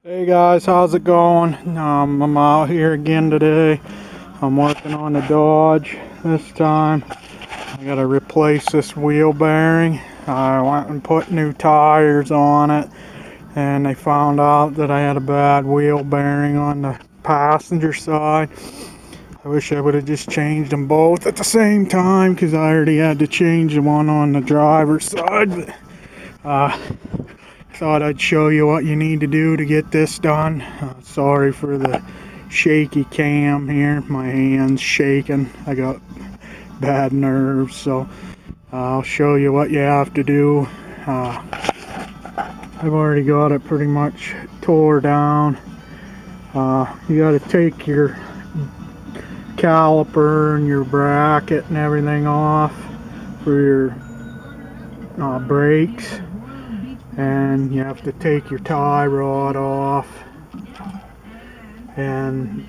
Hey guys, how's it going? I'm out here again today. I'm working on the Dodge this time. I gotta replace this wheel bearing. I went and put new tires on it, and they found out that I had a bad wheel bearing on the passenger side. I wish I would have just changed them both at the same time, because I already had to change the one on the driver's side. But, thought I'd show you what you need to do to get this done. Sorry for the shaky cam here. My hand's shaking. I got bad nerves, so I'll show you what you have to do. I've already got it pretty much tore down. You got to take your caliper and your bracket and everything off for your brakes. And you have to take your tie rod off, and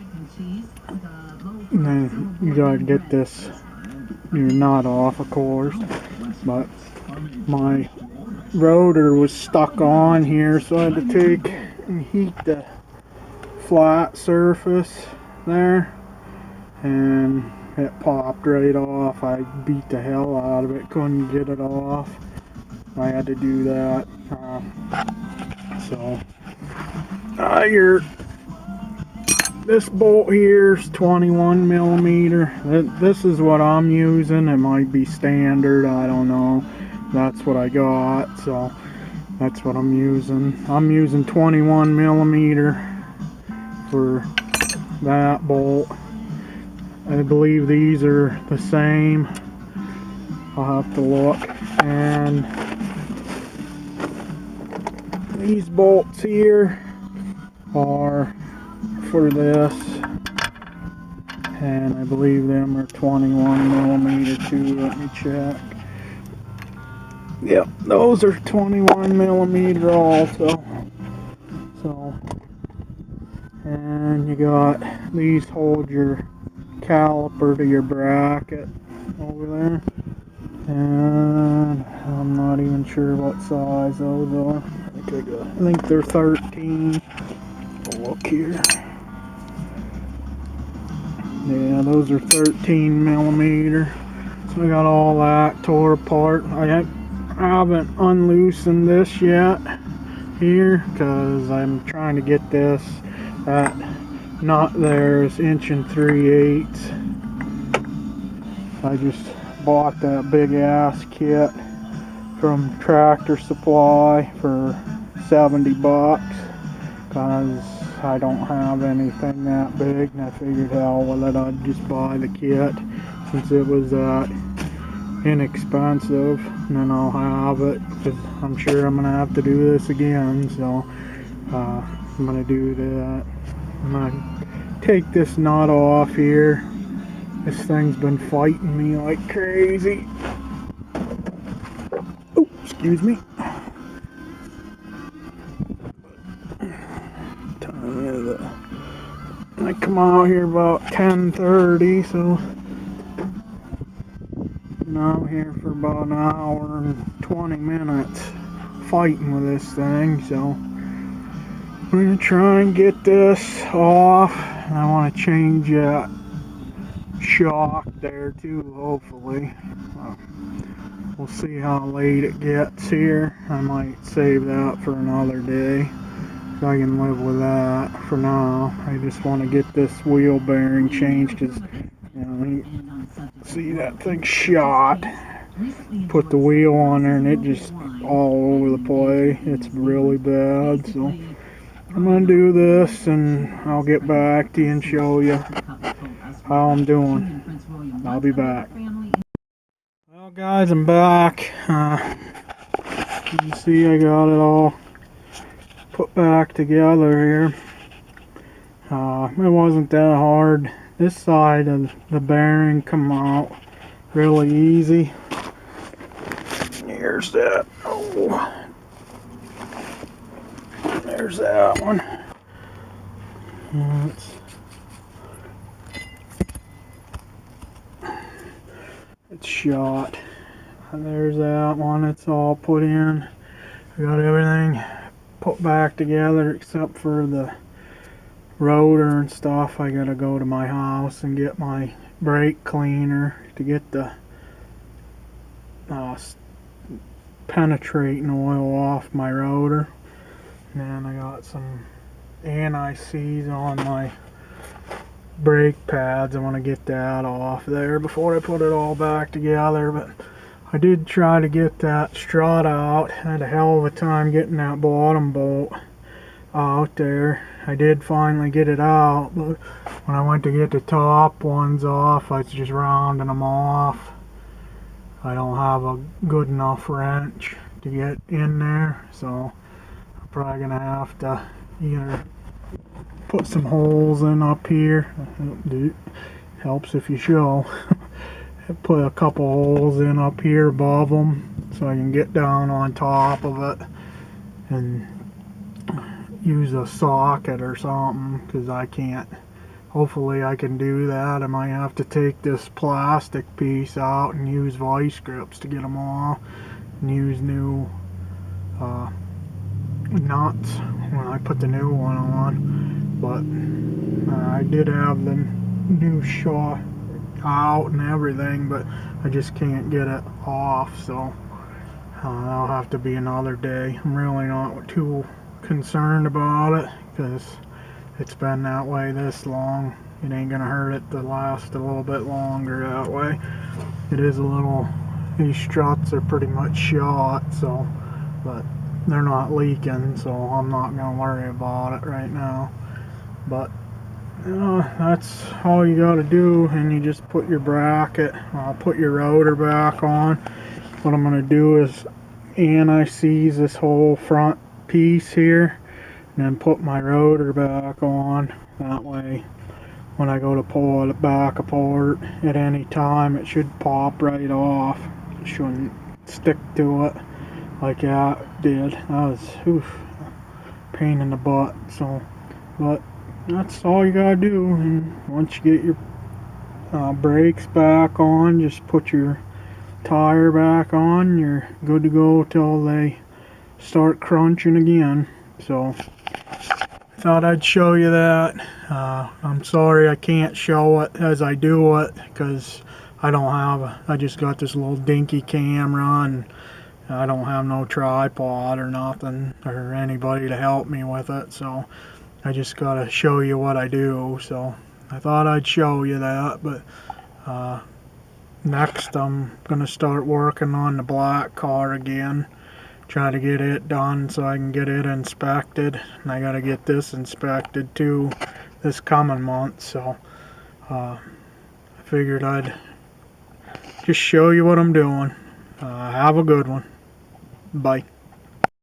then you gotta get this, your nut off, of course. But my rotor was stuck on here, so I had to take and heat the flat surface there, and it popped right off. I beat the hell out of it, couldn't get it off. I had to do that. This bolt here is 21 millimeter. This is what I'm using. It might be standard, I don't know. That's what I got, so that's what I'm using. I'm using 21 millimeter for that bolt. I believe these are the same. I'll have to look. And these bolts here are for this, and I believe them are 21 millimeter too. Let me check. Yep, those are 21 millimeter also. So, and you got these hold your caliper to your bracket over there, and I'm not even sure what size those are. I think they're 13. We'll look here. Yeah, those are 13 millimeter. So I got all that tore apart. I haven't unloosened this yet here, because I'm trying to get this. That nut there is 1 3/8. I just bought that big ass kit from Tractor Supply for 70 bucks, because I don't have anything that big, and I figured, hell with it, I'd just buy the kit since it was that inexpensive, and then I'll have it, because I'm sure I'm gonna have to do this again. So I'm gonna do that. I'm gonna take this nut off here. This thing's been fighting me like crazy. Oh, excuse me. I come out here about 10:30, so I'm out here for about an hour and 20 minutes fighting with this thing. So I'm gonna try and get this off, and I want to change that shock there too, hopefully. We'll see how late it gets here. I might save that for another day. I can live with that for now. I just want to get this wheel bearing changed, because, you know, you see that thing shot. Put the wheel on there and it just all over the place. It's really bad. So I'm gonna do this, and I'll get back to you and show you how I'm doing. I'll be back. Well guys, I'm back. You can see I got it all put back together here. It wasn't that hard. This side of the bearing come out really easy. Here's that. Oh, there's that one. It's shot. And there's that one. It's all put in. I got everything put back together except for the rotor and stuff. I gotta go to my house and get my brake cleaner to get the penetrating oil off my rotor. And then I got some anti-seize on my brake pads. I want to get that off there before I put it all back together. But I did try to get that strut out. I had a hell of a time getting that bottom bolt out there. I did finally get it out, but when I went to get the top ones off, I was just rounding them off. I don't have a good enough wrench to get in there, so I'm probably gonna have to either put some holes in up here. Helps if you show. Put a couple holes in up here above them so I can get down on top of it and use a socket or something, because I can't. Hopefully I can do that. I might have to take this plastic piece out and use vice grips to get them off, and use new nuts when I put the new one on. But I did have the new shot out and everything, but I just can't get it off, so that'll have to be another day. I'm really not too concerned about it because it's been that way this long. It ain't gonna hurt it to last a little bit longer that way. It is a little, these struts are pretty much shot, so, but they're not leaking, so I'm not gonna worry about it right now. But that's all you gotta do, and you just put your bracket, put your rotor back on. What I'm gonna do is anti-seize this whole front piece here, and then put my rotor back on. That way when I go to pull it back apart at any time, it should pop right off. It shouldn't stick to it like that did. That was pain in the butt. So, but that's all you gotta do. And once you get your brakes back on, just put your tire back on. You're good to go till they start crunching again. So thought I'd show you that. I'm sorry I can't show it as I do it because I just got this little dinky camera, and I don't have no tripod or nothing or anybody to help me with it, so I just gotta show you what I do. So I thought I'd show you that. But next I'm gonna start working on the black car again, try to get it done so I can get it inspected, and I gotta get this inspected too this coming month. So I figured I'd just show you what I'm doing. Have a good one. Bye.